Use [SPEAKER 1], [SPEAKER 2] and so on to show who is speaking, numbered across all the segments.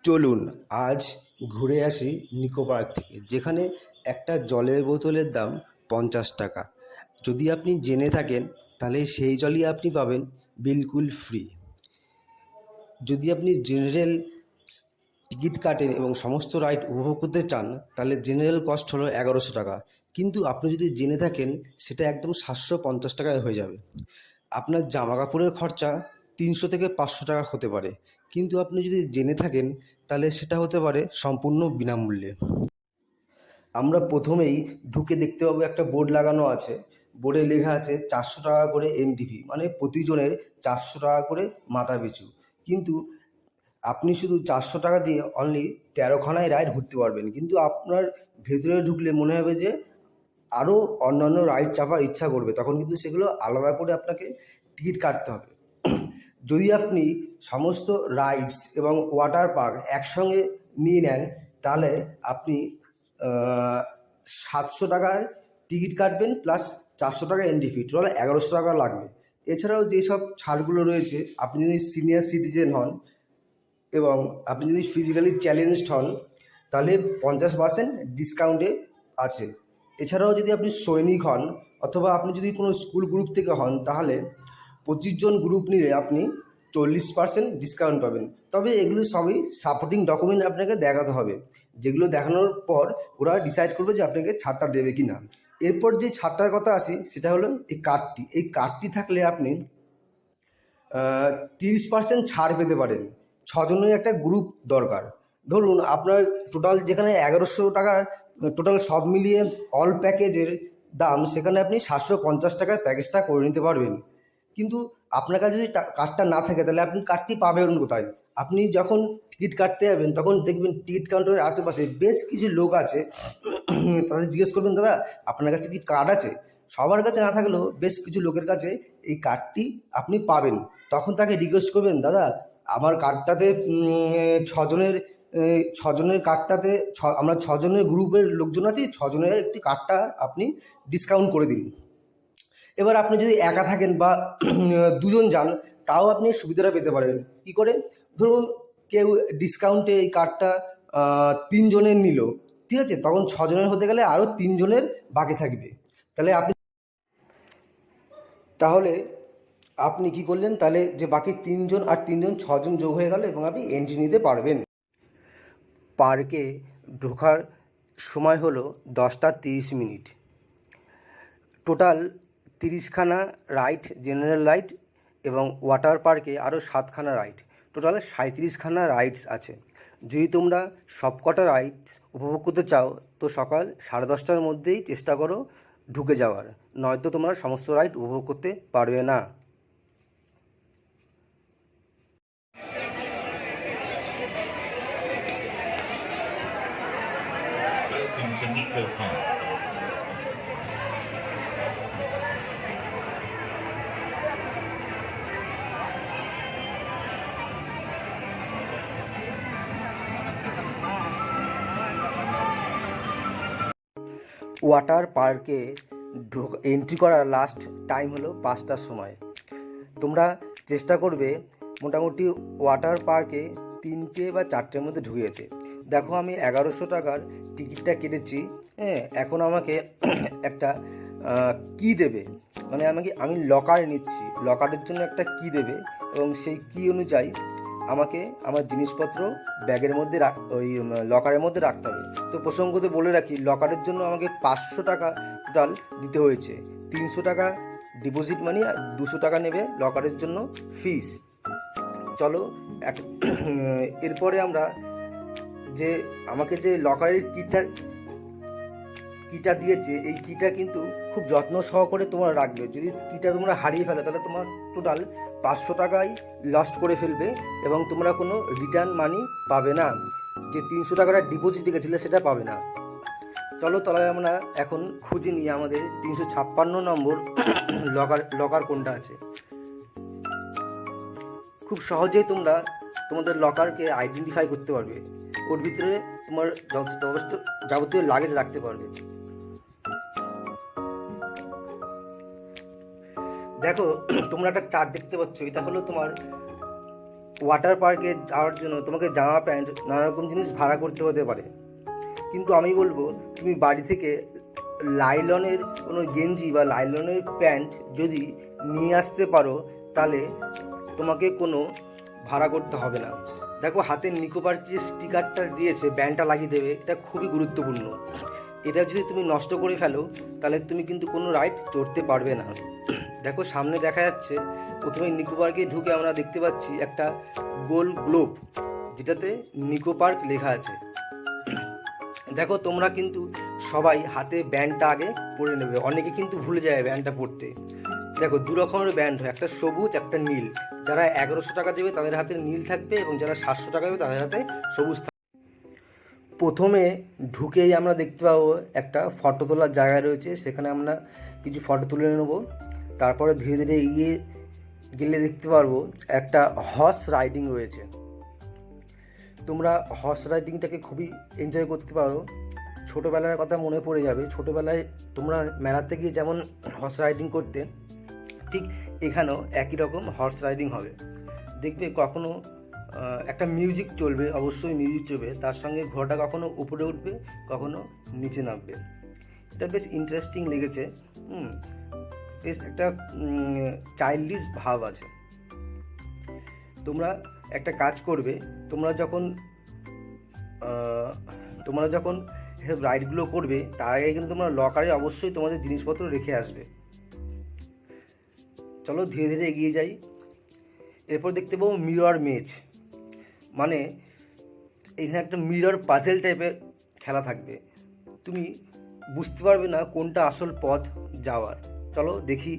[SPEAKER 1] চলুন আজ ঘুরে আসি নিকো পার্ক থেকে, যেখানে একটা জলের বোতলের দাম 50 টাকা। যদি আপনি জেনে থাকেন তাহলে সেই জলই আপনি পাবেন বিলকুল ফ্রি। যদি আপনি জেনারেল টিকিট কাটেন এবং সমস্ত রাইড উপভোগ করতে চান তাহলে জেনারেল কস্ট হলো 1100 টাকা, কিন্তু আপনি যদি জেনে থাকেন সেটা একদম 750 টাকায় হয়ে যাবে। আপনার জামা কাপড়ের খরচা 300 থেকে 500 টাকা হতে পারে, কিন্তু আপনি যদি জেনে থাকেন তাহলে সেটা হতে পারে সম্পূর্ণ বিনামূল্যে। আমরা প্রথমেই ঢুকে দেখতে পাবো একটা বোর্ড লাগানো আছে। বোর্ডে লেখা আছে 400 টাকা করে এনটিভি, মানে প্রতিজনের 400 টাকা করে মাথা পিছু। কিন্তু আপনি শুধু 400 টাকা দিয়ে অনলি 13খানায় রাইড ঘুরতে পারবেন, কিন্তু আপনার ভেতরে ঢুকলে মনে হবে যে আরও অন্যান্য রাইড চাপার ইচ্ছা করবে, তখন কিন্তু সেগুলো আলাদা করে আপনাকে টিকিট কাটতে হবে। যদি আপনি সমস্ত রাইডস এবং ওয়াটার পার্ক একসঙ্গে নিয়ে নেন তাহলে আপনি 700 টাকার টিকিট কাটবেন, প্লাস 400 টাকা এন্ট্রি ফি, টোটাল 1100 টাকা লাগবে। এছাড়াও যেসব ছাড়গুলো রয়েছে, আপনি যদি সিনিয়র সিটিজেন হন এবং আপনি যদি ফিজিক্যালি চ্যালেঞ্জড হন তাহলে 50% ডিসকাউন্টে আছে। এছাড়াও যদি আপনি সৈনিক হন অথবা আপনি যদি কোনো স্কুল গ্রুপ থেকে হন তাহলে 25 জন গ্রুপ নিলে আপনি 40% ডিসকাউন্ট পাবেন। তবে এগুলো সবই সাপোর্টিং ডকুমেন্ট আপনাকে দেখাতে হবে, যেগুলো দেখানোর পর ওরা ডিসাইড করবে যে আপনাকে ছাড়টা দেবে কি না। এরপর যে ছাড়টার কথা আসি সেটা হলো এই কার্ডটি থাকলে আপনি 30% ছাড় পেতে পারেন। ছজনের একটা গ্রুপ দরকার। ধরুন আপনার টোটাল যেখানে 1100 টাকার টোটাল সব মিলিয়ে অল প্যাকেজের দাম, সেখানে আপনি 750 টাকায় প্যাকেজটা করে নিতে পারবেন। কিন্তু আপনার কাছে যদি কার্ডটা না থাকে তাহলে আপনি কার্ডটি পাবেন কোথায়? আপনি যখন টিকিট কাটতে যাবেন তখন দেখবেন টিকিট কাউন্টারের আশেপাশে বেশ কিছু লোক আছে। তাদের জিজ্ঞেস করবেন, দাদা আপনার কাছে কি কার্ড আছে? সবার কাছে না থাকলেও বেশ কিছু লোকের কাছে এই কার্ডটি আপনি পাবেন। তখন তাকে রিকোয়েস্ট করবেন, দাদা আমার কার্ডটাতে ছজনের কার্ডটাতে আমরা ছজনের গ্রুপের লোকজন আছি, ছজনের একটি কার্ডটা আপনি ডিসকাউন্ট করে দিন। এবার আপনি যদি একা থাকেন বা দুজন যান তাও আপনি সুবিধাটা পেতে পারেন। কী করে? ধরুন কেউ ডিসকাউন্টে এই কার্ডটা 3 জনের নিল, ঠিক আছে, তখন 6 জনের হতে গেলে আরও 3 জনের বাকি থাকবে। তাহলে আপনি কি করলেন? তাহলে যে বাকি 3 জন আর 3 জন 6 জন যোগ হয়ে গেল এবং আপনি এন্ট্রি নিতে পারবেন। পার্কে ঢোকার সময় হলো 10টা 30 মিনিট। টোটাল 30খানা রাইড, জেনারেল রাইড এবং ওয়াটার পার্কে আরও 7খানা রাইড, টোটাল 37খানা রাইডস আছে। যদি তোমরা সবকটা রাইডস উপভোগ করতে চাও তো সকাল 10:30টার মধ্যেই চেষ্টা করো ঢুকে যাওয়ার, নয়তো তোমরা সমস্ত রাইড উপভোগ করতে পারবে না।
[SPEAKER 2] Welcome to Nico Park.
[SPEAKER 1] Water পার্কে এন্ট্রি করার লাস্ট টাইম হলো 5টার সময়। তোমরা চেষ্টা করবে মোটামুটি ওয়াটার পার্কে 3টে বা 4টের মধ্যে ঢুকে যেতে। দেখো আমি 1100 টাকার টিকিটটা কেটেছি, হ্যাঁ, এখন আমাকে একটা কি দেবে, মানে আমি লকারে নিচ্ছি, লকারের জন্য একটা কি দেবে এবং সেই কি অনুযায়ী আমাকে আমার জিনিসপত্র ব্যাগের মধ্যে ওই লকারের মধ্যে রাখতে হবে। তো প্রসঙ্গত বলে রাখি, লকারের জন্য আমাকে 500 টাকা টোটাল দিতে হয়েছে। 300 টাকা ডিপোজিট মানি আর 200 টাকা নেবে লকারের জন্য ফিস। চলো এরপরে আমরা যে আমাকে যে লকারের কিটা দিয়েছে, এই কিটা কিন্তু খুব যত্ন সহকারে তোমরা রাখবে। যদি কিটা তোমরা হারিয়ে ফেলো তাহলে তোমার টোটাল 500 টাকাই লস্ট করে ফেলবে এবং তোমরা কোনো রিটার্ন মানি পাবে না। যে 300 টাকাটা ডিপোজিট রেখেছিলে সেটা পাবে না। চলো তাহলে আমরা এখন খুঁজে নিই আমাদের 356 নম্বর লকার কোনটা আছে। খুব সহজেই তোমরা তোমাদের লকারকে আইডেন্টিফাই করতে পারবে, ওর ভিতরে তোমার যথেষ্ট যাবতীয় লাগেজ রাখতে পারবে। দেখো তোমরা একটা চার্ট দেখতে পাচ্ছ, এটা হলো তোমার ওয়াটার পার্কে যাওয়ার জন্য তোমাকে জামা প্যান্ট নানা রকম জিনিস ভাড়া করতে হতে পারে, কিন্তু আমি বলবো তুমি বাড়ি থেকে লাইলনের কোনো গেঞ্জি বা লাইলনের প্যান্ট যদি নিয়ে আসতে পারো তাহলে তোমাকে কোনো ভাড়া করতে হবে না। দেখো হাতের নিকো পার্ক যে স্টিকারটা দিয়েছে, ব্যান্ডটা লাগিয়ে দেবে, এটা খুবই গুরুত্বপূর্ণ। এটা যদি তুমি নষ্ট করে ফেলো তাহলে তুমি কিন্তু কোনো রাইড চড়তে পারবে না। দেখো সামনে দেখা যাচ্ছে, প্রথমে নিকো পার্কে ঢুকে আমরা দেখতে পাচ্ছি একটা গোল গ্লোব যেটাতে নিকো পার্ক লেখা আছে। দেখো তোমরা কিন্তু সবাই হাতে ব্যান্ডটা আগে পরে নেবে, অনেকে কিন্তু ভুলে যায় ব্যান্ডটা পরতে। দেখো দু রকমের ব্যান্ড হয়, একটা সবুজ একটা নীল। যারা 1100 টাকা দেবে তাদের হাতে নীল থাকবে এবং যারা 700 টাকা দেবে তাদের হাতে সবুজ থাকবে। প্রথমে ঢুকেই আমরা দেখতে পাবো একটা ফটো তোলার জায়গা রয়েছে, সেখানে আমরা কিছু ফটো তুলে নেব। তারপরে ধীরে ধীরে এগিয়ে গেলে দেখতে পারবো একটা হর্স রাইডিং রয়েছে। তোমরা হর্স রাইডিংটাকে খুবই এনজয় করতে পারো। ছোটোবেলার কথা মনে পড়ে যাবে, ছোটোবেলায় তোমরা মেলাতে গিয়ে যেমন হর্স রাইডিং করতে, ঠিক এখানেও একই রকম হর্স রাইডিং হবে। দেখবে কখনো একটা মিউজিক চলবে, অবশ্যই মিউজিক চলবে, তার সঙ্গে ঘোড়াটা কখনো উপরে উঠবে কখনো নিচে নামবে। এটা বেশ ইন্টারেস্টিং লেগেছে। বেশ একটা চাইল্ডিশ ভাব আছে। তোমরা একটা কাজ করবে, তোমরা যখন রাইডগুলো করবে তার আগে কিন্তু তোমরা লকারে অবশ্যই তোমাদের জিনিসপত্র রেখে আসবে। চলো ধীরে ধীরে এগিয়ে যাই। এরপর দেখতে পাবো মিরর মেজ, মানে এখানে একটা মিরর পাজেল টাইপের খেলা থাকবে। তুমি বুঝতে পারবে না কোনটা আসল পথ যাওয়ার। চলো দেখি।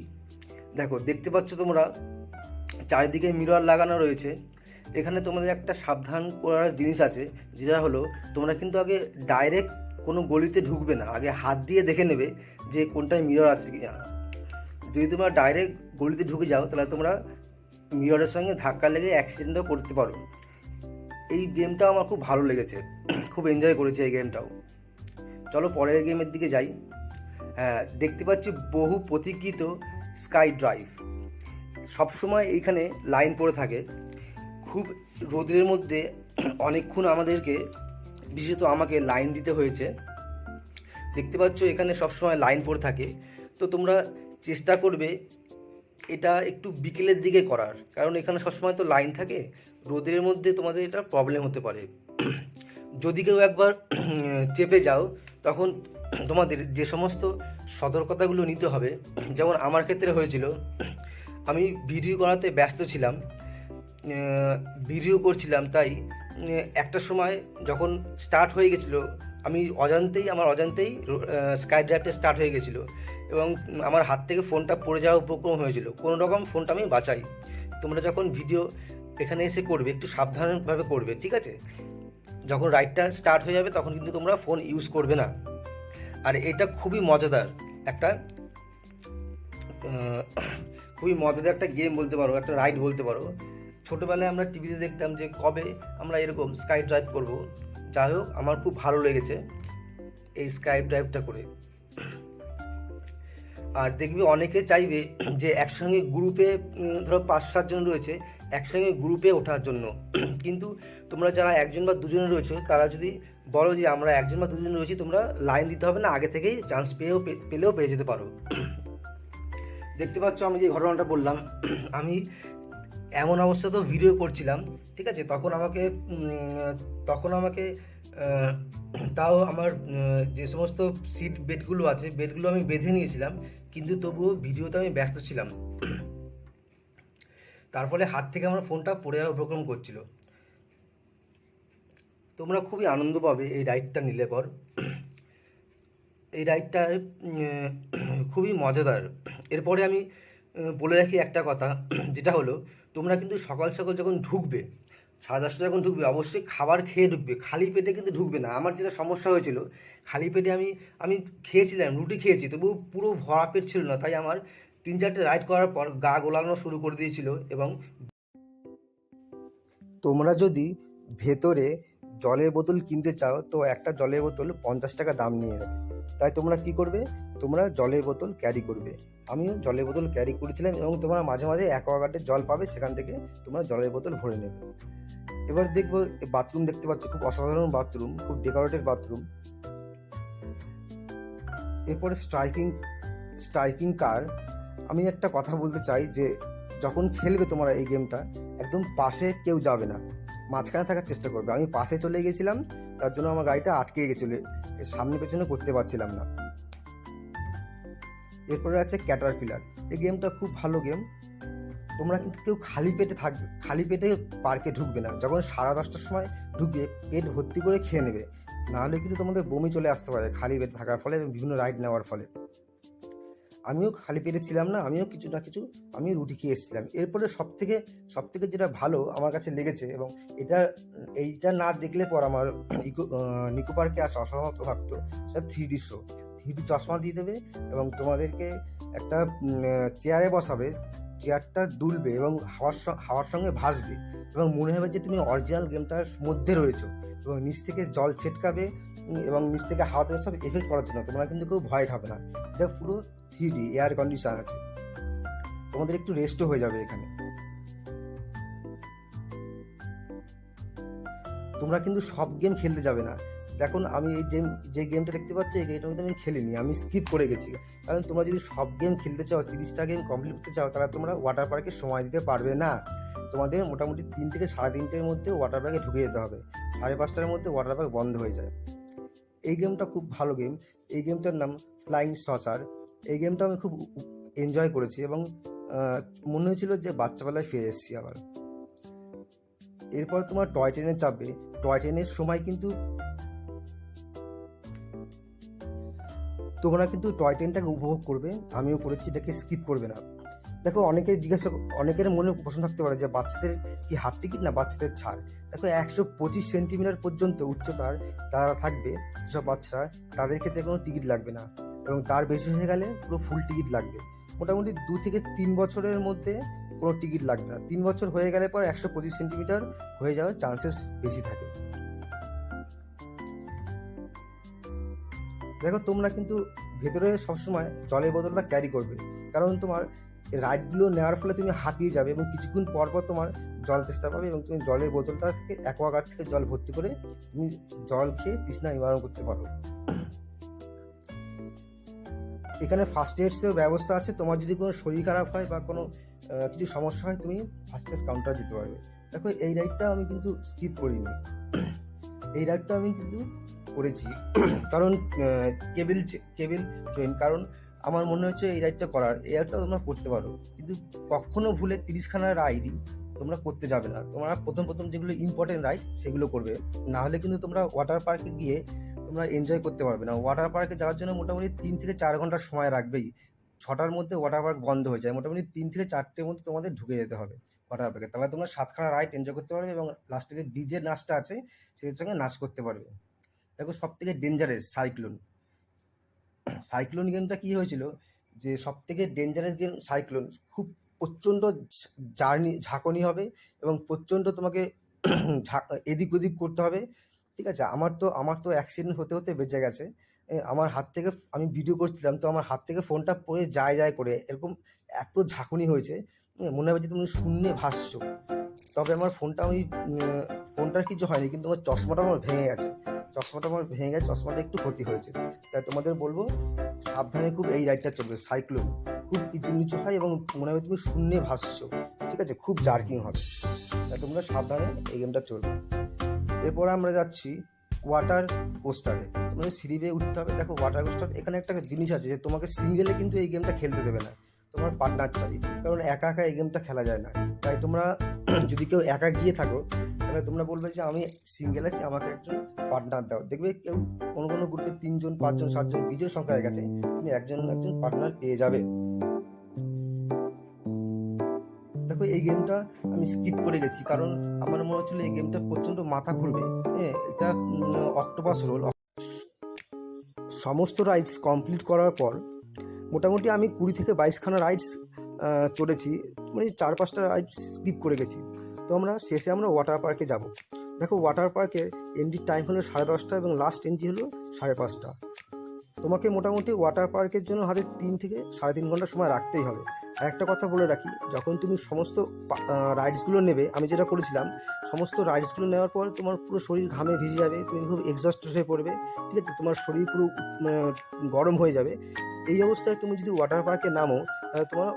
[SPEAKER 1] দেখো দেখতে পাচ্ছ তোমরা চারিদিকে মিরর লাগানো রয়েছে। এখানে তোমাদের একটা সাবধান করার জিনিস আছে, যেটা হলো তোমরা কিন্তু আগে ডাইরেক্ট কোনো গলিতে ঢুকবে না, আগে হাত দিয়ে দেখে নেবে যে কোনটায় মিরর আছে কি না। যদি তোমরা ডাইরেক্ট গলিতে ঢুকে যাও তাহলে তোমরা মিররের সঙ্গে ধাক্কা লেগে অ্যাক্সিডেন্টও করতে পারো। এই গেমটাও আমার খুব ভালো লেগেছে, খুব এনজয় করেছি এই গেমটাও। চলো পরের গেমের দিকে যাই। হ্যাঁ, দেখতে পাচ্ছি বহু প্রতীক্ষিত স্কাই ড্রাইভ। সবসময় এইখানে লাইন পড়ে থাকে, খুব রোদের মধ্যে অনেকক্ষণ আমাদেরকে, বিশেষত আমাকে লাইন দিতে হয়েছে। দেখতে পাচ্ছ এখানে সবসময় লাইন পড়ে থাকে। তো তোমরা চেষ্টা করবে এটা একটু বিকেলের দিকে করার, কারণ এখানে সবসময় তো লাইন থাকে, রোদের মধ্যে তোমাদের এটা প্রবলেম হতে পারে। যদি কেউ একবার চেপে যাও তখন তোমাদের যে সমস্ত সতর্কতাগুলো নিতে হবে, যেমন আমার ক্ষেত্রে হয়েছিল, আমি ভিডিও করাতে ব্যস্ত ছিলাম, ভিডিও করছিলাম, তাই একটা সময় যখন স্টার্ট হয়ে গেছিলো আমার অজান্তেই স্কাই ড্রাইভটা স্টার্ট হয়ে গেছিলো এবং আমার হাত থেকে ফোনটা পড়ে যাওয়ার উপক্রম হয়েছিল। কোনো রকম ফোনটা আমি বাঁচাই। তোমরা যখন ভিডিও এখানে এসে করবে একটু সাবধানভাবে করবে, ঠিক আছে? যখন রাইডটা স্টার্ট হয়ে যাবে তখন কিন্তু তোমরা ফোন ইউজ করবে না। আর এটা খুবই মজাদার একটা গেম বলতে পারো, একটা রাইড বলতে পারো। ছোটোবেলায় আমরা টিভিতে দেখতাম যে কবে আমরা এরকম স্কাই ড্রাইভ করব। যাই হোক, আমার খুব ভালো লেগেছে এই স্কাই ড্রাইভটা করে। আর দেখবি অনেকে চাইবে যে একসঙ্গে গ্রুপে, ধরো 5-7 জন রয়েছে, একসঙ্গে গ্রুপে ওঠার জন্য। কিন্তু তোমরা যারা 1জন বা 2জন রয়েছো, তারা যদি বলো যে আমরা 1জন বা 2জন রয়েছি, তোমরা লাইন দিতে হবে না, আগে থেকেই চান্স পেলেও পেয়ে যেতে পারো। দেখতে পাচ্ছ আমি যে ঘটনাটা বললাম, আমি এমন অবস্থাতেও ভিডিও করছিলাম, ঠিক আছে? তখন আমাকে তাও আমার যে সমস্ত সিট বেডগুলো আছে, বেডগুলো আমি বেঁধে নিয়েছিলাম, কিন্তু তবুও ভিডিওতে আমি ব্যস্ত ছিলাম। তার ফলে হাত থেকে আমার ফোনটা পড়ে যাওয়ার উপক্রম করছিল। তোমরা খুবই আনন্দ পাবে এই রাইডটা নিলে পর। এই রাইডটা খুবই মজাদার। এরপরে আমি বলে রাখি একটা কথা, যেটা হলো তোমরা কিন্তু সকাল সকাল যখন ঢুকবে, 10:30 যখন ঢুকবে, অবশ্যই খাবার খেয়ে ঢুকবে, খালি পেটে কিন্তু ঢুকবে না। আমার যেটা সমস্যা হয়েছিল, খালি পেটে আমি খেয়েছিলাম, রুটি খেয়েছি, তবু পুরো ভরা পেট ছিল না, তাই আমার 3-4টে রাইড করার পর গা গোলানো শুরু করে দিয়েছিল। এবং তোমরা যদি ভেতরে জলের বোতল কিনতে চাও তো একটা জলের বোতল 50 টাকা দাম নিয়ে নেবে। তাই তোমরা কি করবে, তোমরা জলের বোতল ক্যারি করবে। আমিও জলের বোতল ক্যারি করেছিলাম এবং তোমরা মাঝে মাঝে অ্যাকোয়াগার্ডের জল পাবে, সেখান থেকে তোমরা জলের বোতল ভরে নেবে। এবার দেখবো বাথরুম দেখতে পাচ্ছ, খুব অসাধারণ বাথরুম, খুব ডেকোরেটেড বাথরুম। এরপরে স্ট্রাইকিং কার। আমি একটা কথা বলতে চাই যে যখন খেলবে তোমরা এই গেমটা, একদম পাশে কেউ যাবে না, মাঝখানে থাকার চেষ্টা করবে। আমি পাশে চলে গেছিলাম, তার জন্য আমার গাড়িটা আটকে গেছিলো, সামনে পেছনে করতে পারছিলাম না। এরপরে আছে ক্যাটারপিলার। এই গেমটা খুব ভালো গেম। তোমরা কিন্তু কেউ খালি পেটে পার্কে ঢুকবে না। যখন 10:30টার সময় ঢুকবে, পেট ভর্তি করে খেয়ে নেবে, নাহলে কিন্তু তোমাদের বমি চলে আসতে পারে খালি পেটে থাকার ফলে এবং বিভিন্ন রাইড নেওয়ার ফলে। আমিও খালি পেটে ছিলাম না, আমিও কিছু না কিছু আমি রুটি খেয়ে এসেছিলাম। এরপরে সবথেকে যেটা ভালো আমার কাছে লেগেছে, এবং এইটা না দেখলে পর আমার নিকো পার্কে আসা অসম্ভব থাকতো, সেটা 3D শো। 3D চশমা দিয়ে দেবে এবং তোমাদেরকে একটা চেয়ারে বসাবে, চেয়ারটা দুলবে এবং হাওয়ার সঙ্গে ভাসবে এবং মনে হবে যে তুমি অরিজিনাল গেমটার মধ্যে রয়েছো, এবং নিচ থেকে জল ছিটকাবে এবং নিচ থেকে হাওয়া দেবে, সব এফেক্ট করার জন্য। তোমরা কিন্তু কেউ ভয় খাবে না, এটা পুরো 3D এয়ার কন্ডিশন আছে, তোমাদের একটু রেস্টও হয়ে যাবে এখানে। তোমরা কিন্তু সব গেম খেলতে যাবে না। দেখুন আমি এই যে গেমটা দেখতে পাচ্ছ, এই গেমটার মধ্যে আমি খেলিনি, আমি স্কিপ করে গেছি। কারণ তোমরা যদি সব গেম খেলতে চাও, 30টা গেম কমপ্লিট করতে চাও, তাহলে তোমরা ওয়াটার পার্কে সময় দিতে পারবে না। তোমাদের মোটামুটি 3 থেকে 3:30টার মধ্যে ওয়াটার পার্কে ঢুকে যেতে হবে, 5:30টার মধ্যে ওয়াটার পার্ক বন্ধ হয়ে যায়। এই গেমটা খুব ভালো গেম। এই গেমটার নাম ফ্লাইং সসার। এই গেমটা আমি খুব এনজয় করেছি এবং মনে হয়েছিল যে বাচ্চাবেলায় ফিরে এসেছি আবার। এরপর তোমার টয় ট্রেনে চাপবে। টয় ট্রেনের সময় কিন্তু তোমরা কিন্তু টয় ট্রেনটাকে উপভোগ করবে, আমিও করেছি, এটাকে স্কিপ করবে না। দেখো অনেকের মনে প্রশ্ন থাকতে পারে যে বাচ্চাদের কি হাফ টিকিট না বাচ্চাদের ছাড়। দেখো 125 সেন্টিমিটার পর্যন্ত উচ্চতার যারা থাকবে, যেসব বাচ্চারা, তাদের ক্ষেত্রে কোনো টিকিট লাগবে না, এবং তার বেশি হয়ে গেলে পুরো ফুল টিকিট লাগবে। মোটামুটি 2 থেকে 3 বছরের মধ্যে কোনো টিকিট লাগবে না। 3 বছর হয়ে গেলে পর 125 সেন্টিমিটার হয়ে যাওয়ার চান্সেস বেশি থাকে। দেখো তোমরা কিন্তু ভেতরে সবসময় জলের বোতলটা ক্যারি করবে, কারণ তোমার রাইডগুলো নেওয়ার ফলে তুমি হাঁপিয়ে যাবে এবং কিছুক্ষণ পর পর তোমার জল তেষ্টা পাবে, এবং তুমি জলের বোতলটা থেকে অ্যাকোয়াগার্ড থেকে জল ভর্তি করে তুমি জল খেয়ে তৃষ্ণা নিবারণ করতে পারো। এখানে ফার্স্ট এইডসের ব্যবস্থা আছে। তোমার যদি কোনো শরীর খারাপ হয় বা কোনো কিছু সমস্যা হয়, তুমি ফার্স্ট এইড কাউন্টার যেতে পারবে। দেখো এই রাইডটা আমি কিন্তু স্কিপ করিনি, এই রাইডটা আমি কিন্তু করেছি, কারণ কেবিল ট্রেন, কারণ আমার মনে হচ্ছে এই রাইডটা এই রাইডটা তোমরা করতে পারো, কিন্তু কখনো ভুলে 30খানা রাইডই তোমরা করতে যাবে না। তোমরা প্রথম যেগুলো ইম্পর্টেন্ট রাইড সেগুলো করবে, না হলে কিন্তু তোমরা ওয়াটার পার্কে গিয়ে তোমরা এনজয় করতে পারবে না। ওয়াটার পার্কে যাওয়ার জন্য মোটামুটি 3 থেকে 4 ঘন্টা সময় রাখবেই। 6টার মধ্যে ওয়াটার পার্ক বন্ধ হয়ে যায়, মোটামুটি 3 থেকে 4টের মধ্যে তোমাদের ঢুকে যেতে হবে ওয়াটার পার্কে, তাহলে তোমরা 7খানা রাইড এনজয় করতে পারবে এবং লাস্টে যে ডিজে নাচটা আছে সেটার সঙ্গে নাচ করতে পারবে। দেখো সব থেকে ডেঞ্জারাস সাইক্লোন গেমটা কি হয়েছিল, যে সব থেকে ডেঞ্জারাস গেম সাইক্লোন। খুব প্রচণ্ড ঝাঁকুনি হবে এবং প্রচণ্ড তোমাকে এদিক ওদিক করতে হবে, ঠিক আছে। আমার তো অ্যাক্সিডেন্ট হতে হতে বেঁচে গেছে। আমার হাত থেকে, আমি ভিডিও করছিলাম তো আমার হাত থেকে ফোনটা পড়ে যায় করে, এরকম এত ঝাঁকুনি হয়েছে, মনে হবে যে তুমি শূন্যে ভাসছো। তবে আমার ফোনটার কিছু হয়নি, কিন্তু আমার চশমাটা ভেঙে গেছে, চশমাটা একটু ক্ষতি হয়েছে। তাই তোমাদের বলবো সাবধানে খুব এই রাইডটা চলবে। সাইক্লোন খুব নিচু হয় এবং মনে হবে তুমি শূন্যে ভাসছো, ঠিক আছে, খুব জার্কিং হবে, তাই তোমরা সাবধানে এই গেমটা চলবে। এরপর আমরা যাচ্ছি ওয়াটার কোস্টারে। তোমাদের সিঁড়ি বেয়ে উঠতে হবে। দেখো ওয়াটার কোস্টার, এখানে একটা জিনিস আছে যে তোমাকে সিঙ্গেলে কিন্তু এই গেমটা খেলতে দেবে না, তোমার পার্টনার চাই, কারণ একা একা এই গেমটা খেলা যায় না। তাই তোমরা যদি কেউ একা গিয়ে থাকো, তাহলে তোমরা বলবে যে আমি সিঙ্গেল আছি, আমাকে একজন পার্টনার দাও। দেখবে কেউ কোনো গ্রুপে 3 জন 5 জন 7 জন বিজোর সংখ্যা হয়ে গেছে, তুমি একজন পার্টনার পেয়ে যাবে। দেখো এই গেমটা আমি স্কিপ করে গেছি, কারণ আমার মনে হচ্ছিল এই গেমটা প্রচণ্ড মাথা ঘুরবে। এটা অক্টোপাস রোল। সমস্ত রাইডস কমপ্লিট করার পর মোটামুটি আমি 20 থেকে 22খানা রাইডস চড়েছি, মানে 4-5টা রাইডস স্কিপ করে গেছি। তো শেষে আমরা ওয়াটার পার্কে যাব। দেখো ওয়াটার পার্কের এন্ট্রির টাইম হলো 10:30 এবং লাস্ট এন্ট্রি হলো 5:30। তোমাকে মোটামুটি ওয়াটার পার্কের জন্য হাতে 3 থেকে 3.5 ঘন্টা সময় রাখতেই হবে। আর একটা কথা বলে রাখি, যখন তুমি সমস্ত রাইডসগুলো নেবে, আমি যেটা করেছিলাম, সমস্ত রাইডসগুলো নেওয়ার পর তোমার পুরো শরীর ঘামে ভিজে যাবে, তুমি খুব এক্সস্টেড হয়ে পড়বে, ঠিক আছে, তোমার শরীর পুরো গরম হয়ে যাবে। এই অবস্থায় তুমি যদি ওয়াটার পার্কে নামো, তাহলে তোমার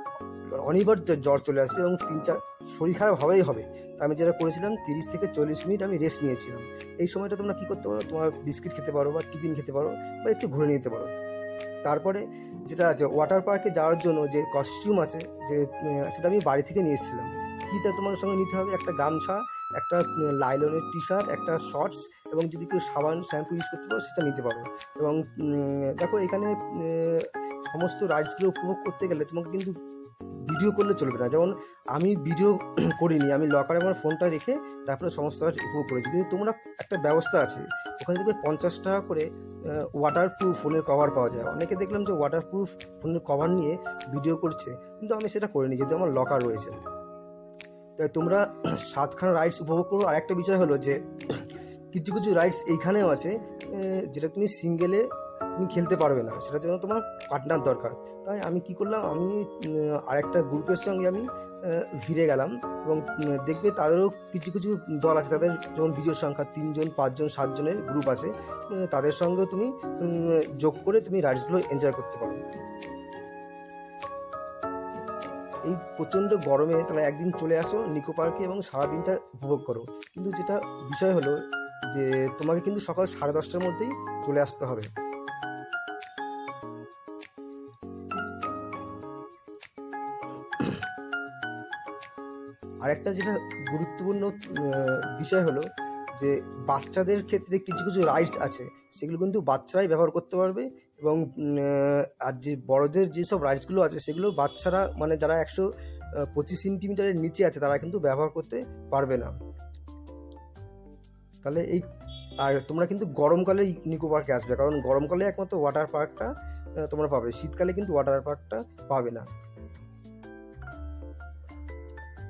[SPEAKER 1] অনিবার্য জ্বর চলে আসবে এবং 3-4 শরীর খারাপ হবেই হবে। তো আমি যেটা করেছিলাম, 30 থেকে 40 মিনিট আমি রেস্ট নিয়েছিলাম। এই সময়টা তোমরা কী করতে পারো, তোমার বিস্কিট খেতে পারো বা টিফিন খেতে পারো বা একটু ঘুরে নিতে পারো। তারপরে যেটা আছে, ওয়াটার পার্কে যাওয়ার জন্য যে কস্টিউম আছে, যে সেটা আমি বাড়ি থেকে নিয়ে এসেছিলাম। কী তা তোমাদের সঙ্গে নিতে হবে, একটা গামছা, একটা লাইলনের টি শার্ট, একটা শর্টস, এবং যদি কেউ সাবান শ্যাম্পু ইউজ করতে পারো সেটা নিতে পারো। এবং দেখো, এখানে সমস্ত রাইডসগুলো উপভোগ করতে গেলে তোমাকে কিন্তু ভিডিও করলে চলবে না। যেমন আমি ভিডিও করিনি, আমি লকারে আমার ফোনটা রেখে তারপরে সমস্ত রাইড উপভোগ করেছি। কিন্তু তোমরা একটা ব্যবস্থা আছে, ওখানে দেখবে 50 টাকা করে ওয়াটার প্রুফ ফোনের কভার পাওয়া যায়। অনেকে দেখলাম যে ওয়াটার প্রুফ ফোনের কভার নিয়ে ভিডিও করছে, কিন্তু আমি সেটা করিনি যেহেতু আমার লকার রয়েছে। তাই তোমরা 7খানা রাইডস উপভোগ করো। আর একটা বিষয় হলো যে কিছু কিছু রাইডস এইখানেও আছে যেটা তুমি সিঙ্গেলে তুমি খেলতে পারবে না, সেটার জন্য তোমার পার্টনার দরকার। তাই আমি কি করলাম, আমি আরেকটা গ্রুপের সঙ্গে আমি ভিড়ে গেলাম, এবং দেখবে তাদেরও কিছু কিছু দল আছে, তাদের যেমন বিজোড় সংখ্যা 3 জন 5 জন 7 জনের গ্রুপ আছে, তাদের সঙ্গেও তুমি যোগ করে তুমি রাইডসগুলো এনজয় করতে পারো। এই প্রচণ্ড গরমে তাহলে একদিন চলে আসো নিকো পার্কে এবং সারাদিনটা উপভোগ করো। কিন্তু যেটা বিষয় হলো যে তোমাকে কিন্তু সকাল 10:30টার মধ্যেই চলে আসতে হবে। আরেকটা যেটা গুরুত্বপূর্ণ বিষয় হলো যে বাচ্চাদের ক্ষেত্রে কিছু কিছু রাইডস আছে, সেগুলো কিন্তু বাচ্চারাই ব্যবহার করতে পারবে। এবং আর যে বড়দের যেসব রাইডসগুলো আছে সেগুলো বাচ্চারা, মানে যারা 125 সেন্টিমিটারের নিচে আছে, তারা কিন্তু ব্যবহার করতে পারবে না। তাহলে আর তোমরা কিন্তু গরমকালে নিকো পার্কে আসবে, কারণ গরমকালে একমাত্র ওয়াটার পার্কটা তোমরা পাবে, শীতকালে কিন্তু ওয়াটার পার্কটা পাবে না।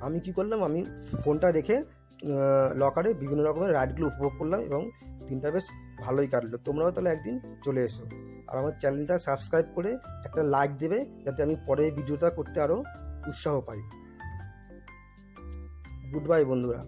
[SPEAKER 1] আমি কি করলাম, আমি ফোনটা রেখে লকারে বিভিন্ন রকমের রাইডগুলো উপভোগ করলাম এবং দিনটা বেশ ভালোই কাটলো। তোমরাও তাহলে একদিন চলে এসো, আর আমার চ্যানেলটা সাবস্ক্রাইব করে একটা লাইক দেবে, যাতে আমি পরে ভিডিওটা করতে আরও উৎসাহ পাই। গুড বাই বন্ধুরা।